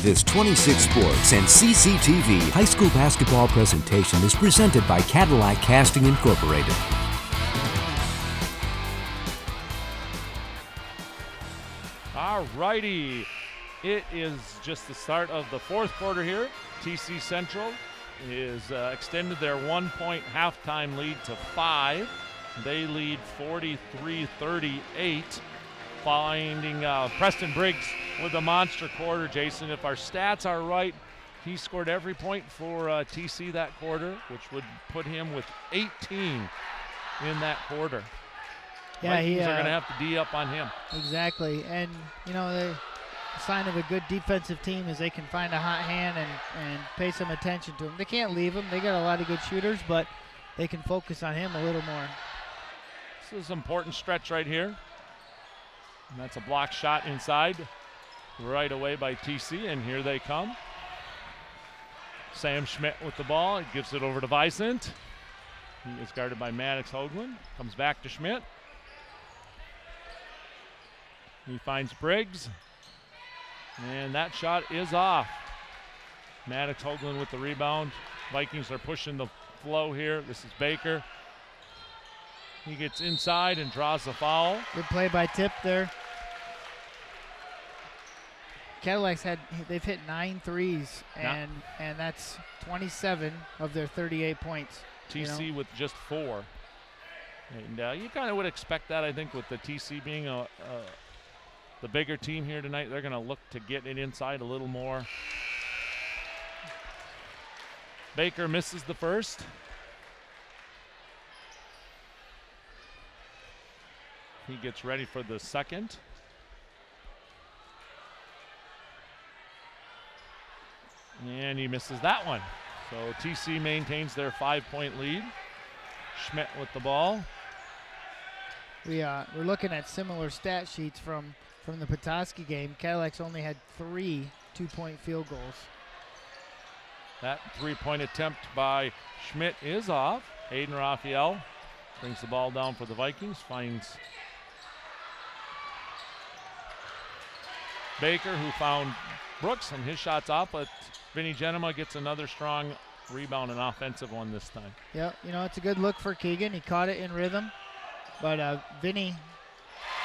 This 26 Sports and CCTV high school basketball presentation is presented by Cadillac Casting Incorporated. All righty. It is just the start of the fourth quarter here. TC Central is extended their 1-point halftime lead to 5. They lead 43-38. Finding Preston Briggs with a monster quarter. Jason, if our stats are right, he scored every point for TC that quarter, which would put him with 18 in that quarter. Yeah, Vikings are going to have to D up on him. Exactly, and the sign of a good defensive team is they can find a hot hand and pay some attention to him. They can't leave him. They got a lot of good shooters, but they can focus on him a little more. This is an important stretch right here. And that's a block shot inside, right away by TC, and here they come. Sam Schmidt with the ball. He gives it over to Vicent. He is guarded by Maddox Hoagland. Comes back to Schmidt. He finds Briggs. And that shot is off. Maddox Hoagland with the rebound. Vikings are pushing the flow here. This is Baker. He gets inside and draws the foul. Good play by Tip there. Cadillac's they've hit 9 threes, and that's 27 of their 38 points. TC with just 4. And you kind of would expect that, I think, with the TC being the bigger team here tonight. They're going to look to get it inside a little more. Baker misses the first. He gets ready for the second. And he misses that one. So TC maintains their 5-point lead. Schmidt with the ball. We're looking at similar stat sheets from the Petoskey game. Cadillac's only had 3 2-point field goals. That 3-point attempt by Schmidt is off. Aiden Raphael brings the ball down for the Vikings. Finds Baker, who found Brooks, and his shot's off, but Vinny Genema gets another strong rebound, an offensive one this time. Yeah, it's a good look for Keegan. He caught it in rhythm. But Vinny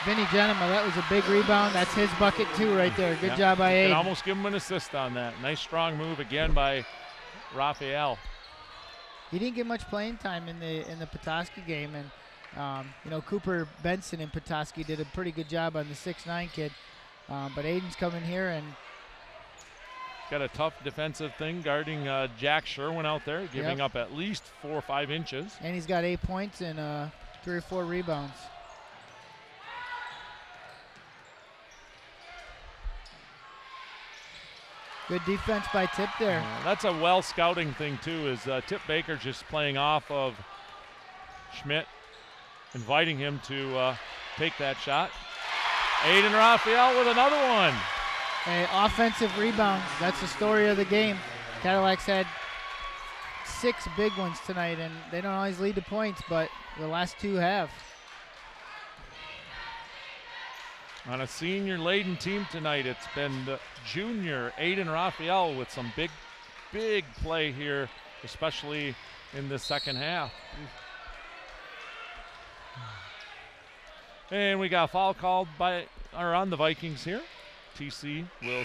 Genema, that was a big rebound. That's his bucket too right there. Good job by Aiden. Can almost give him an assist on that. Nice strong move again by Raphael. He didn't get much playing time in the Petoskey game, and Cooper Benson in Petoskey did a pretty good job on the 6'9" kid. But Aiden's coming here and got a tough defensive thing guarding Jack Sherwin out there, giving up at least 4 or 5 inches. And he's got 8 points and 3 or 4 rebounds. Good defense by Tip there. That's a well scouting thing too, is Tip Baker just playing off of Schmidt, inviting him to take that shot. Aiden Raphael with another one. An offensive rebound. That's the story of the game. Cadillac's had 6 big ones tonight, and they don't always lead to points, but the last 2 have. On a senior-laden team tonight, it's been junior Aiden Raphael with some big play here, especially in the second half. And we got a foul called on the Vikings here. TC will,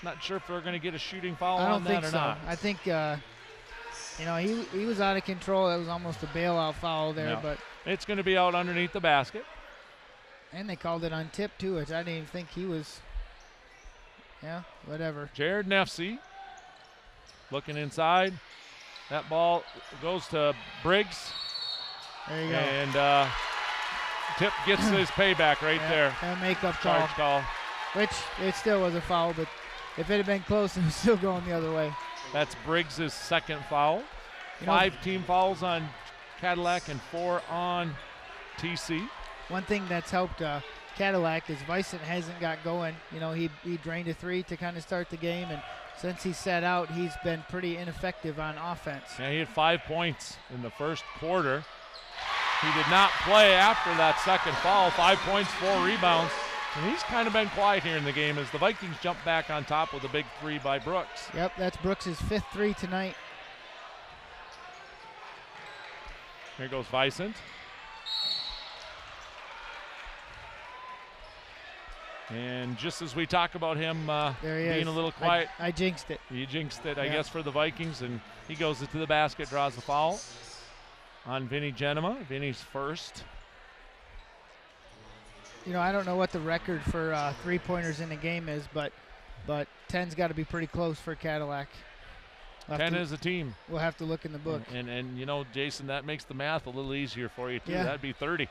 not sure if they're going to get a shooting foul on that or not. I think, he was out of control. It was almost a bailout foul there, but it's going to be out underneath the basket. And they called it on Tip too, which I didn't even think he was. Yeah, whatever. Jared Nefsey looking inside. That ball goes to Briggs. There you go. And Tip gets his payback right there. A makeup charge call. Which it still was a foul, but if it had been close, it was still going the other way. That's Briggs' second foul. 5 team fouls on Cadillac and 4 on TC. One thing that's helped Cadillac is Vicent hasn't got going. He drained a 3 to kind of start the game, and since he sat out, he's been pretty ineffective on offense. Yeah, he had 5 points in the first quarter. He did not play after that second foul. 5 points, 4 rebounds. And he's kind of been quiet here in the game as the Vikings jump back on top with a big three by Brooks. Yep, that's Brooks' 5th three tonight. Here goes Vicent. And just as we talk about him being a little quiet. I jinxed it. You jinxed it, I guess, for the Vikings. And he goes to the basket, draws the foul on Vinny Genema. Vinny's first. You know, I don't know what the record for three-pointers in the game is, but 10's got to be pretty close for Cadillac. 10 as a team. We'll have to look in the book. And you know, Jason, that makes the math a little easier for you, too. Yeah. That'd be 30.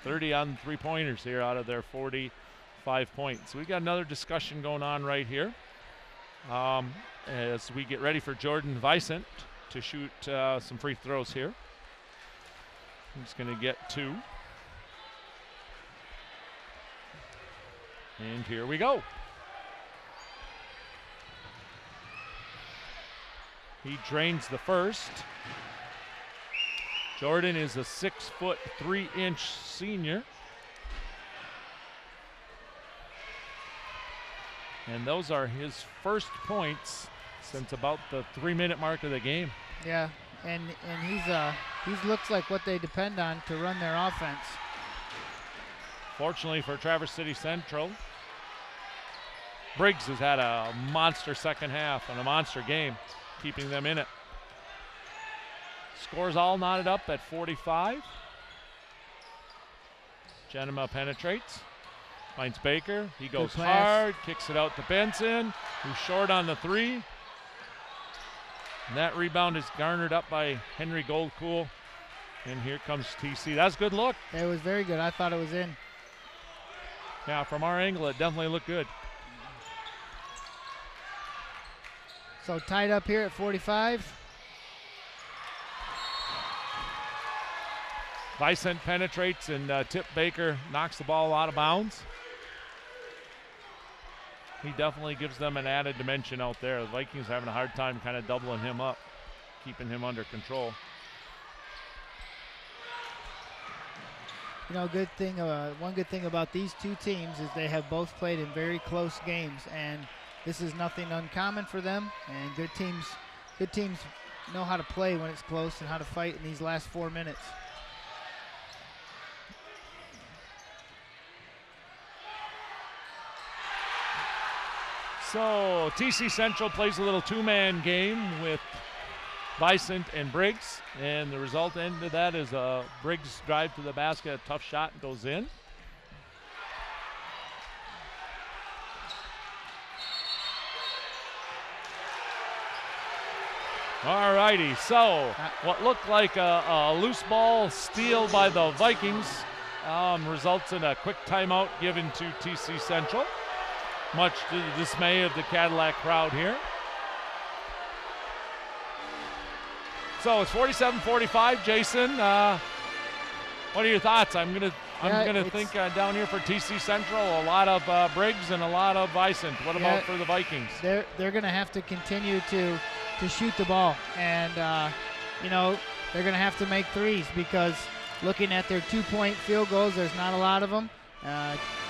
30 on three-pointers here out of their 45 points. So we got another discussion going on right here as we get ready for Jordan Vicent to shoot some free throws here. He's going to get 2. And here we go. He drains the first. Jordan is a 6-foot 3-inch senior. And those are his first points since about the 3-minute mark of the game. Yeah, and he's looks like what they depend on to run their offense. Fortunately for Traverse City Central, Briggs has had a monster second half and a monster game, keeping them in it. Scores all knotted up at 45. Genema penetrates, finds Baker. He goes hard, kicks it out to Benson, who's short on the 3. And that rebound is garnered up by Henry Goldcool. And here comes TC. That's a good look. It was very good. I thought it was in. Yeah, from our angle, it definitely looked good. So tied up here at 45. Vicent penetrates and Tip Baker knocks the ball out of bounds. He definitely gives them an added dimension out there. The Vikings having a hard time kind of doubling him up, keeping him under control. You know, one good thing about these two teams is they have both played in very close games, and this is nothing uncommon for them. And good teams know how to play when it's close and how to fight in these last 4 minutes. So TC Central plays a little two-man game with Vicent and Briggs, and the result end of that is a Briggs drive to the basket, a tough shot goes in. All righty, so what looked like a loose ball steal by the Vikings results in a quick timeout given to TC Central, much to the dismay of the Cadillac crowd here. So it's 47-45, Jason. What are your thoughts? I'm gonna think down here for TC Central, a lot of Briggs and a lot of Vicent. What about for the Vikings? They're gonna have to continue to shoot the ball, and you know, they're gonna have to make threes, because looking at their 2-point field goals, there's not a lot of them.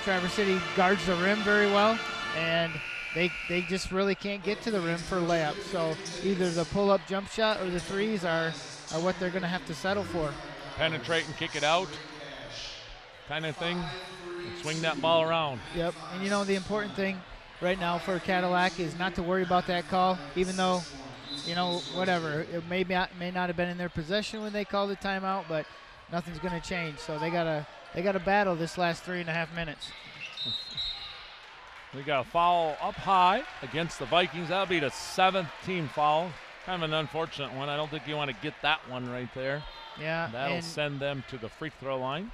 Traverse City guards the rim very well, and they just really can't get to the rim for layups. So either the pull-up jump shot or the threes are what they're going to have to settle for. Penetrate and kick it out kind of thing, and swing that ball around. Yep, and you know, the important thing right now for Cadillac is not to worry about that call, even though, you know, whatever, it may not have been in their possession when they called the timeout, but nothing's going to change. So they gotta battle this last 3.5 minutes. We got a foul up high against the Vikings. That'll be the 7th team foul. Kind of an unfortunate one. I don't think you want to get that one right there. Yeah. That'll send them to the free throw line.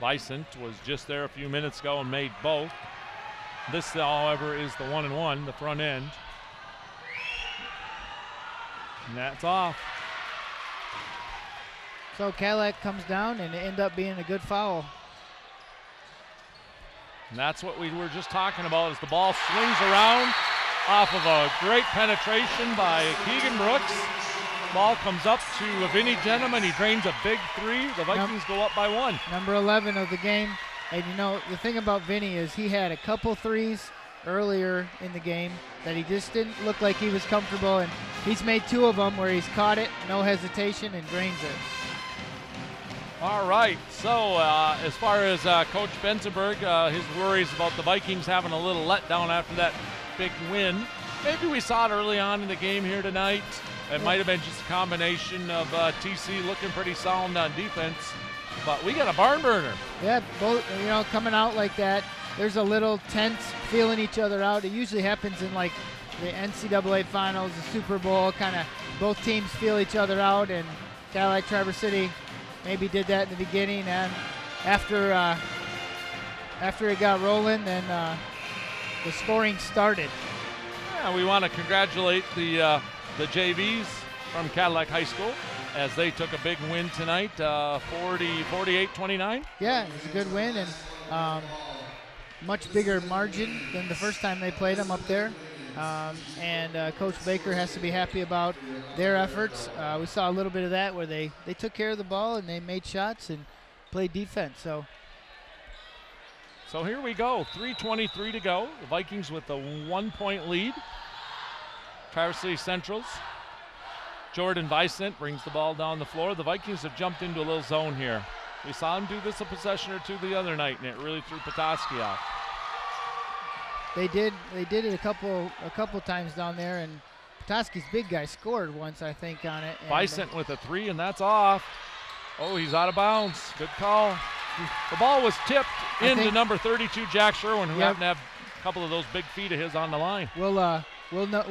Vicent was just there a few minutes ago and made both. This, however, is the 1-and-1, the front end. And that's off. So Cadillac comes down, and it ended up being a good foul. And that's what we were just talking about, as the ball swings around off of a great penetration by Keegan Brooks. Ball comes up to Vinny Genema, and he drains a big 3. The Vikings go up by 1. Number 11 of the game, And you know, the thing about Vinny is he had a couple threes earlier in the game that he just didn't look like he was comfortable, and he's made 2 of them where he's caught it, no hesitation, and drains it. All right, so as far as Coach Benzenberg, his worries about the Vikings having a little letdown after that big win. Maybe we saw it early on in the game here tonight. It might have been just a combination of TC looking pretty sound on defense, but we got a barn burner. Yeah, both, you know, coming out like that, there's a little tense feeling each other out. It usually happens in like the NCAA finals, the Super Bowl, kind of both teams feel each other out, and Cadillac Traverse City maybe did that in the beginning, and after it got rolling, then the scoring started. Yeah, we want to congratulate the JVs from Cadillac High School as they took a big win tonight, 48-29. Yeah, it was a good win, and much bigger margin than the first time they played them up there. And Coach Baker has to be happy about their efforts. We saw a little bit of that where they took care of the ball and they made shots and played defense. So here we go, 3:23 to go. The Vikings with a 1-point lead. Traverse City Central's Jordan Vicent brings the ball down the floor. The Vikings have jumped into a little zone here. We saw him do this a possession or two the other night, and it really threw Petoskey off. They did it a couple times down there, and Petoskey's big guy scored once, I think, on it. Vicent with a 3, and that's off. Oh, he's out of bounds. Good call. The ball was tipped into number 32, Jack Sherwin, who happened to have a couple of those big feet of his on the line. We'll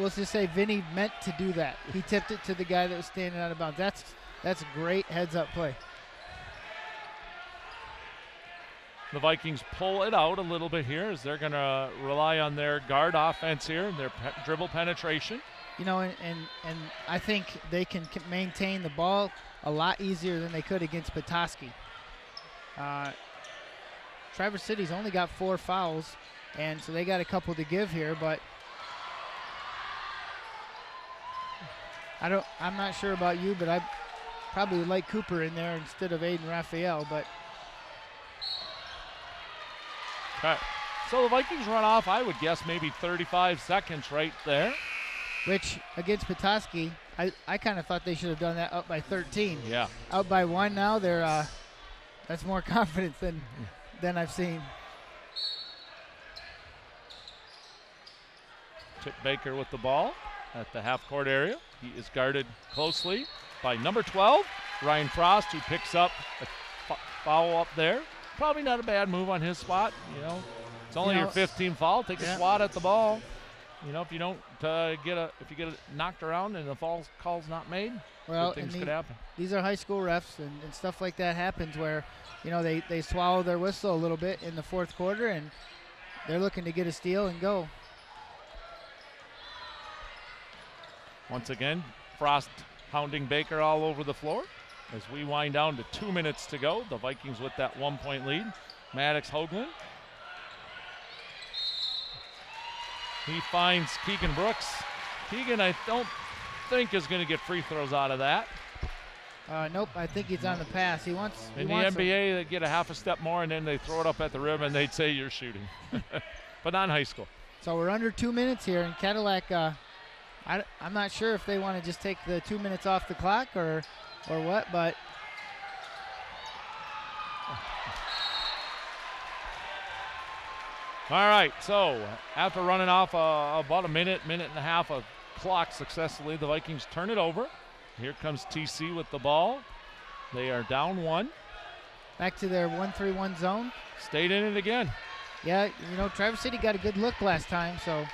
just say Vinny meant to do that. He tipped it to the guy that was standing out of bounds. That's a great heads-up play. The Vikings pull it out a little bit here as they're going to rely on their guard offense here, their dribble penetration. You know, and I think they can maintain the ball a lot easier than they could against Petoskey. Traverse City's only got 4 fouls, and so they got a couple to give here, but I'm not sure about you, but I probably would like Cooper in there instead of Aiden Raphael, but okay. So the Vikings run off, I would guess, maybe 35 seconds right there. Which, against Petoskey, I kind of thought they should have done that up by 13. Yeah. Out by 1 now, they're that's more confidence than I've seen. Chip Baker with the ball at the half-court area. He is guarded closely by number 12, Ryan Frost, who picks up a foul up there. Probably not a bad move on his spot. You know, it's only your 15th foul. Take a swat at the ball. You know, if you don't if you get it knocked around and the foul call's not made, well, good things could happen. These are high school refs, and stuff like that happens where, you know, they swallow their whistle a little bit in the fourth quarter, and they're looking to get a steal and go. Once again, Frost hounding Baker all over the floor as we wind down to 2 minutes to go. The Vikings with that 1-point lead. Maddox Hoagland. He finds Keegan Brooks. Keegan, I don't think, is going to get free throws out of that. Nope, I think he's on the pass. He wants. In the NBA, they get a half a step more, and then they throw it up at the rim, and they'd say you're shooting. But not in high school. So we're under 2 minutes here, and Cadillac, I'm not sure if they want to just take the 2 minutes off the clock or what, but all right, so after running off about a minute and a half of clock successfully, the Vikings turn it over. Here comes TC with the ball. They are down 1. Back to their 1-3-1 zone. Stayed in it again. Yeah, you know, Traverse City got a good look last time, so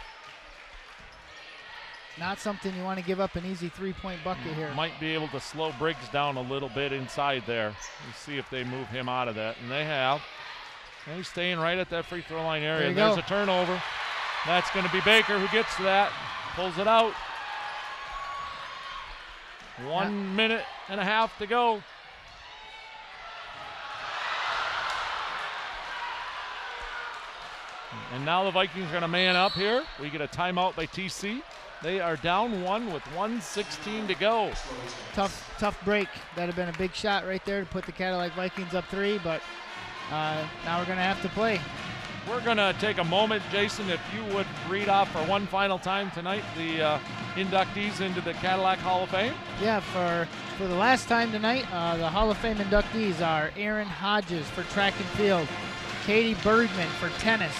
not something you want to give up an easy 3-point bucket here. Might be able to slow Briggs down a little bit inside there. Let's see if they move him out of that, and they have. And he's staying right at that free throw line area. There's a turnover. That's going to be Baker who gets to that, pulls it out. 1 minute and a half to go. And now the Vikings are going to man up here. We get a timeout by TC. They are down 1 with 1:16 to go. Tough break. That'd have been a big shot right there to put the Cadillac Vikings up 3, but now we're going to have to play. We're going to take a moment, Jason, if you would read off for one final time tonight the inductees into the Cadillac Hall of Fame. Yeah, for the last time tonight, the Hall of Fame inductees are Aaron Hodges for track and field, Katie Bergman for tennis,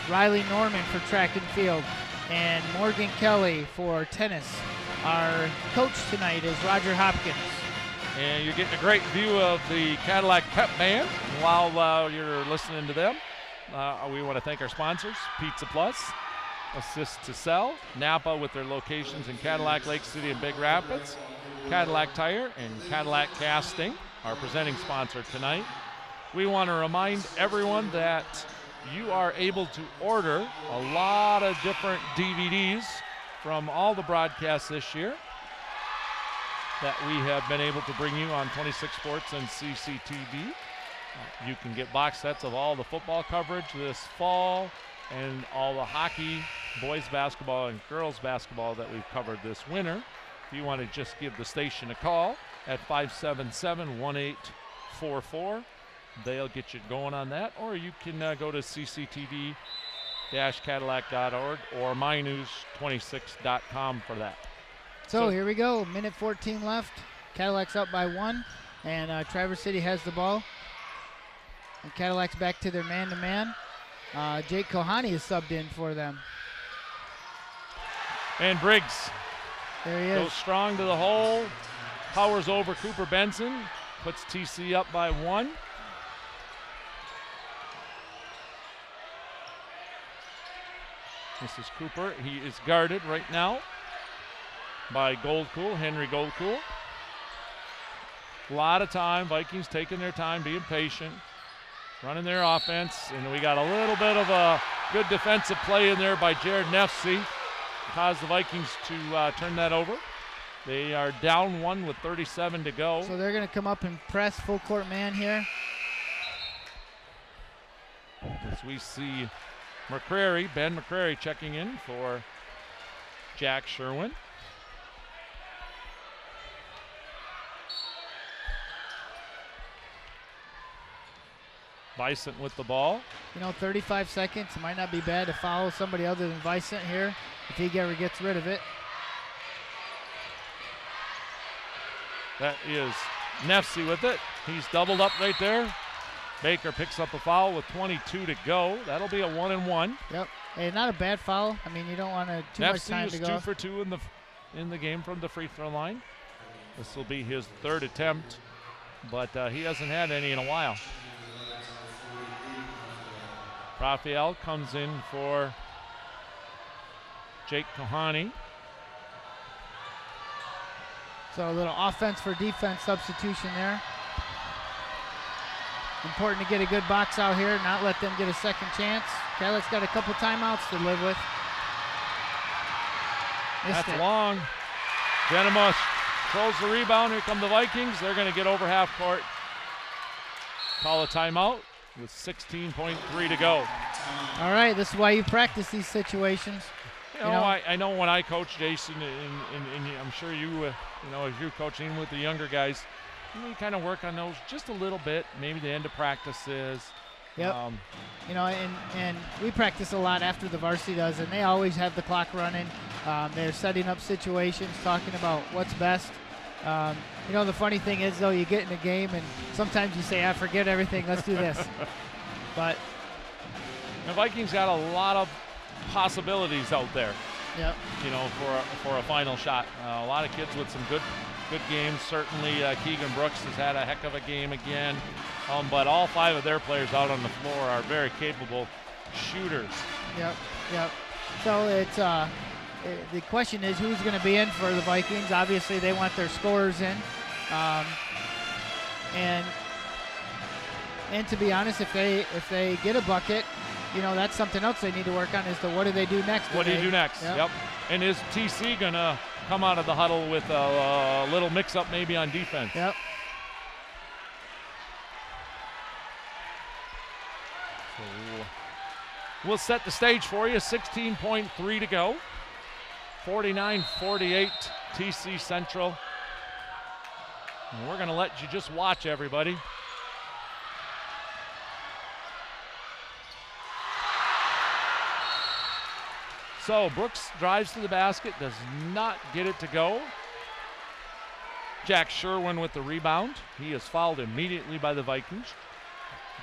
Riley Norman for track and field, and Morgan Kelly for tennis. Our coach tonight is Roger Hopkins. And you're getting a great view of the Cadillac Pep Band while you're listening to them. We want to thank our sponsors, Pizza Plus, Assist to Sell, Napa with their locations in Cadillac, Lake City, and Big Rapids, Cadillac Tire, and Cadillac Casting, our presenting sponsor tonight. We want to remind everyone that you are able to order a lot of different DVDs from all the broadcasts this year that we have been able to bring you on 26 Sports and CCTV. You can get box sets of all the football coverage this fall and all the hockey, boys basketball, and girls basketball that we've covered this winter. If you want to just give the station a call at 577-1844, they'll get you going on that. Or you can go to cctv-cadillac.org or mynews26.com for that. So here we go, minute 14 left. Cadillac's up by 1, and Traverse City has the ball. And Cadillac's back to their man-to-man. Jake Kohani is subbed in for them. And Briggs there he is. Goes strong to the hole, powers over Cooper Benson, puts TC up by 1. This is Cooper. He is guarded right now by Goldcool, Henry Goldcool. A lot of time, Vikings taking their time, being patient, running their offense, and we got a little bit of a good defensive play in there by Jared Nefsey, caused the Vikings to turn that over. They are down 1 with 37 to go. So they're going to come up and press full court man here. As we see McCrary, Ben McCrary checking in for Jack Sherwin. Vicent with the ball. 35 seconds. It might not be bad to follow somebody other than Vicent here if he ever gets rid of it. That is Nefsey with it. He's doubled up right there. Baker picks up a foul with 22 to go. That'll be a 1-and-1. Yep. Hey, not a bad foul. I mean, you don't want too much time to go. Nefsey is 2 for 2 in the game from the free throw line. This will be his 3rd attempt, but he hasn't had any in a while. Raphael comes in for Jake Kohani. So a little offense for defense substitution there. Important to get a good box out here, not let them get a second chance. Cadillac's got a couple timeouts to live with. That's long. Genema throws the rebound. Here come the Vikings. They're going to get over half court. Call a timeout with 16.3 to go. All right, this is why you practice these situations. I know when I coach, Jason, and I'm sure you, as you're coaching with the younger guys, you kind of work on those just a little bit, maybe the end of practices. Yep. And we practice a lot after the varsity does, and they always have the clock running. They're setting up situations, talking about what's best. The funny thing is, though, you get in a game, and sometimes you say, forget everything, let's do this. But the Vikings got a lot of possibilities out there. Yep. For a final shot. A lot of kids with some good games. Certainly Keegan Brooks has had a heck of a game again. But all 5 of their players out on the floor are very capable shooters. Yep. So it's the question is who's going to be in for the Vikings. Obviously, they want their scorers in. And to be honest, if they get a bucket, that's something else they need to work on is what do they do next? What do you do next? Yep. And is TC going to come out of the huddle with a little mix-up maybe on defense? Yep. So we'll set the stage for you. 16.3 to go. 49-48 TC Central. And we're going to let you just watch, everybody. So Brooks drives to the basket, does not get it to go. Jack Sherwin with the rebound. He is fouled immediately by the Vikings.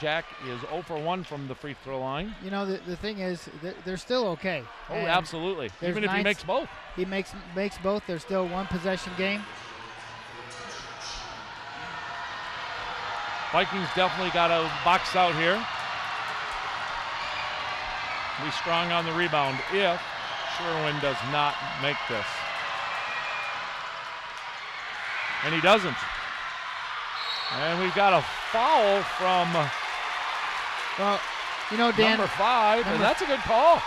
Jack is 0 for 1 from the free throw line. You know, the thing is, they're still okay. Oh, absolutely. Even if he makes both. He makes both. There's still one possession game. Vikings definitely got a box out here. Be strong on the rebound if Sherwin does not make this. And he doesn't. And we've got a foul from well, you know, Dan, number 5, and that's a good call.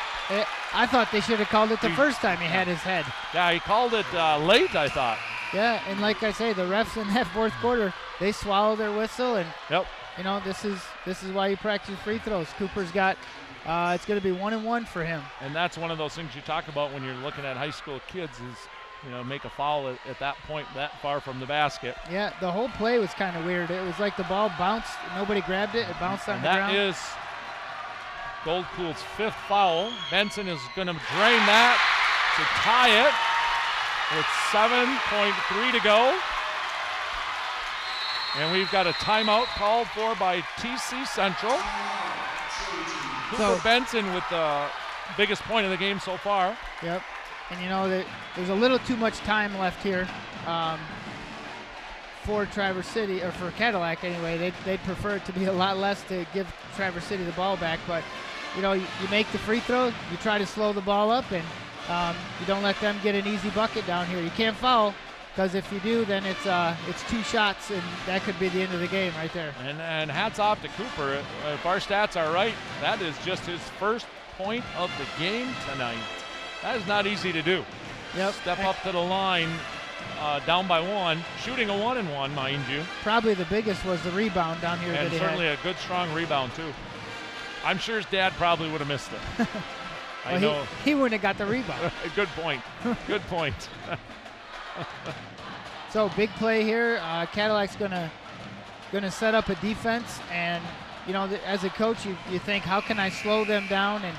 I thought they should have called it the first time he had his head. Yeah, he called it late, I thought. Yeah, and like I say, the refs in that fourth quarter, they swallow their whistle, and you know, this is why you practice free throws. Cooper's got it's going to be 1-1 for him. And that's one of those things you talk about when you're looking at high school kids is, you know, make a foul at that point that far from the basket. Yeah, the whole play was kind of weird. It was like the ball bounced, nobody grabbed it, it bounced on the ground. That is Goldpool's 5th foul. Benson is going to drain that to tie it with 7.3 to go. And we've got a timeout called for by TC Central. Cooper Benson with the biggest point of the game so far. Yep. And you know, there's a little too much time left here for Traverse City, or for Cadillac anyway. They'd prefer it to be a lot less to give Traverse City the ball back. But, you know, you make the free throw, you try to slow the ball up, and you don't let them get an easy bucket down here. You can't foul, because if you do, then it's 2 shots, and that could be the end of the game right there. And hats off to Cooper. If our stats are right, that is just his first point of the game tonight. That is not easy to do. Yep. Step up to the line, down by 1, shooting a 1-and-1, mind you. Probably the biggest was the rebound down here. And that he certainly had. A good, strong rebound, too. I'm sure his dad probably would have missed it. I know. He wouldn't have got the rebound. Good point. Good point. So big play here. Cadillac's gonna set up a defense, and you know, as a coach, you think, how can I slow them down? And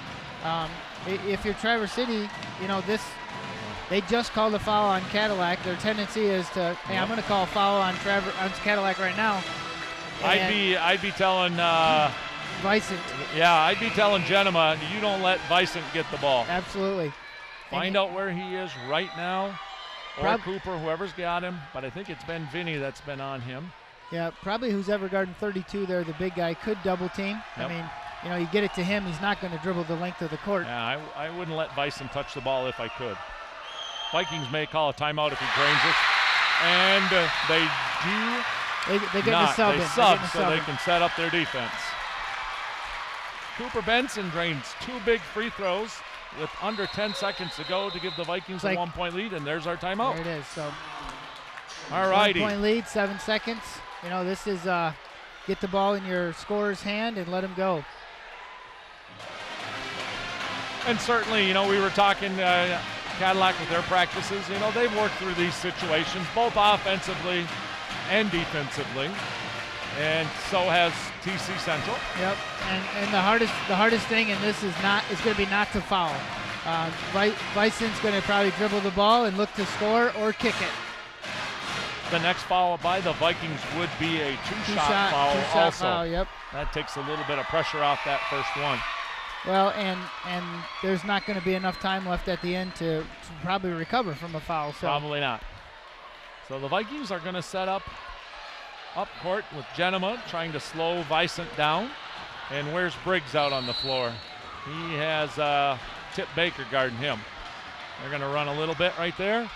if you're Traverse City, you know, they just called a foul on Cadillac. Their tendency is to, hey, I'm going to call a foul on Cadillac right now. I'd be telling Vicent. Yeah, I'd be telling Genema, you don't let Vicent get the ball. Absolutely. Find out where he is right now, or Cooper, whoever's got him. But I think it's been Vinny that's been on him. Yeah, probably who's ever guarding 32 there, the big guy, could double team. Yep. I mean, you know, you get it to him, he's not going to dribble the length of the court. Yeah, I wouldn't let Vicent touch the ball if I could. Vikings may call a timeout if he drains it. And they do They get the sub in. They sub so they can set up their defense. Cooper Benson drains 2 big free throws with under 10 seconds to go to give the Vikings a 1-point lead, and there's our timeout. There it is. So, all righty. 1-point lead, 7 seconds. You know, this is get the ball in your scorer's hand and let him go. And certainly, you know, we were talking Cadillac with their practices. You know, they've worked through these situations both offensively and defensively, and so has TC Central. Yep. And the hardest thing in this is going to be not to foul. Vicent's going to probably dribble the ball and look to score or kick it. The next foul by the Vikings would be a two-shot foul also. Foul, yep. That takes a little bit of pressure off that first one. Well, and there's not going to be enough time left at the end to probably recover from a foul. So. Probably not. So the Vikings are going to set up court with Genema trying to slow Vicent down. And where's Briggs out on the floor? He has Tip Baker guarding him. They're going to run a little bit right there.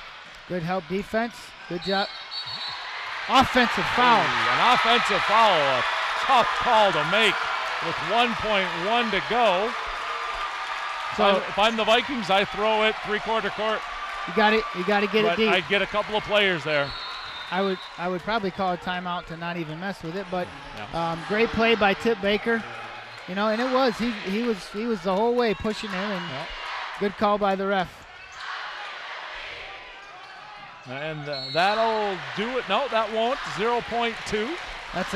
Good help defense. Good job. Offensive foul. An offensive foul. A tough call to make with 1.1 to go. So if I'm the Vikings, I throw it three-quarter court. You got to get it deep. I'd get a couple of players there. I would probably call a timeout to not even mess with it. But great play by Tip Baker. You know, and it was he was the whole way pushing him, and good call by the ref. And that'll do it. No, that won't. 0.2. That's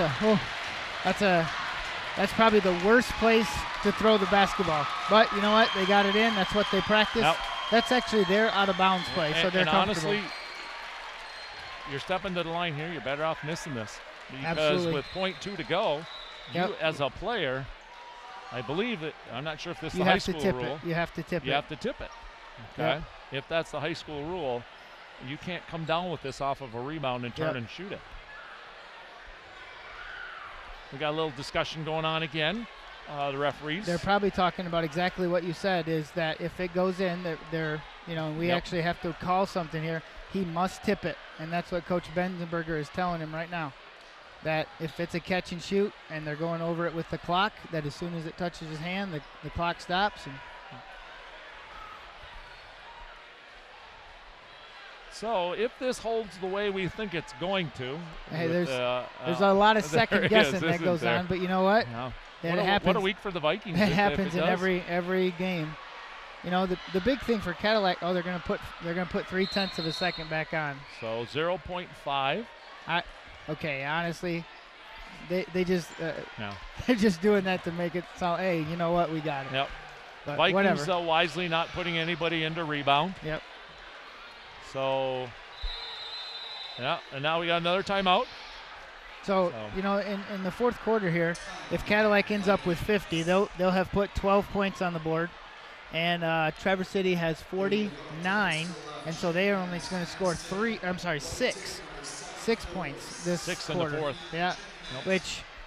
a That's probably the worst place to throw the basketball. But you know what? They got it in. That's what they practice. Yep. That's actually their out-of-bounds play, so they're comfortable. Honestly, you're stepping to the line here. You're better off missing this. Because Absolutely. with .2 to go, you as a player, I believe it. I'm not sure if this is the high school rule. You have to tip it. You have to tip it. Okay? Yep. If that's the high school rule, you can't come down with this off of a rebound and turn and shoot it. We got a little discussion going on again. The referees. They're probably talking about exactly what you said, is that if it goes in, they're we actually have to call something here. He must tip it, and that's what Coach Benzenberger is telling him right now. That if it's a catch and shoot and they're going over it with the clock, that as soon as it touches his hand, the clock stops. And so if this holds the way we think it's going to, hey, there's a lot of second guessing that goes on, but you know what? Yeah. It happens. What a week for the Vikings. It happens in every game. You know, the big thing for Cadillac, they're gonna put 0.3 of a second back on. So 0.5. Okay, honestly, they just they're just doing that to make it sound, hey, you know what, we got it. Yep. But Vikings wisely not putting anybody into rebound. Yep. So and now we got another timeout. So you know, in the fourth quarter here, if Cadillac ends up with 50, they'll have put 12 points on the board, and Traverse City has 49, and so they are only going to score 6 points this quarter. In the fourth. Yeah. Nope.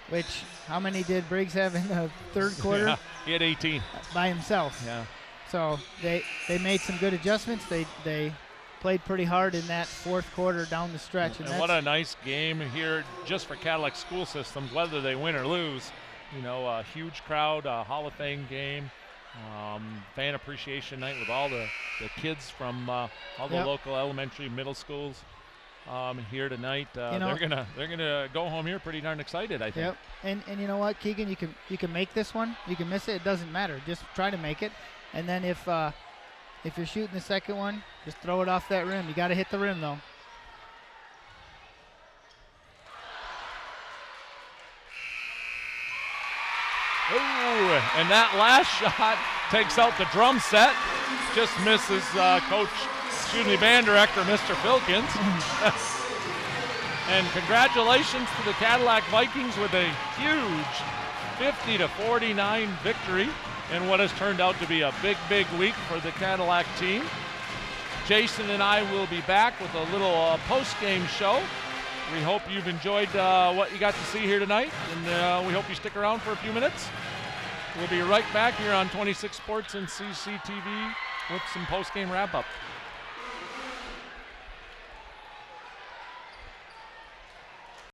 Which how many did Briggs have in the third quarter? Yeah, he had 18 by himself. Yeah. So they made some good adjustments. They played pretty hard in that fourth quarter down the stretch. And what a nice game here just for Cadillac school systems, whether they win or lose. You know, a huge crowd, a Hall of Fame game, fan appreciation night with all the kids from all the local elementary, middle schools here tonight. They're gonna go home here pretty darn excited, I think. Yep. And you know what, Keegan, you can make this one, you can miss it. It doesn't matter. Just try to make it. And then if you're shooting the second one, just throw it off that rim. You got to hit the rim, though. Ooh, and that last shot takes out the drum set. Just misses band director, Mr. Filkins. And congratulations to the Cadillac Vikings with a huge 50-49 victory in what has turned out to be a big week for the Cadillac team. Jason and I will be back with a little post-game show. We hope you've enjoyed what you got to see here tonight, and we hope you stick around for a few minutes. We'll be right back here on 26 Sports and CCTV with some post-game wrap-up.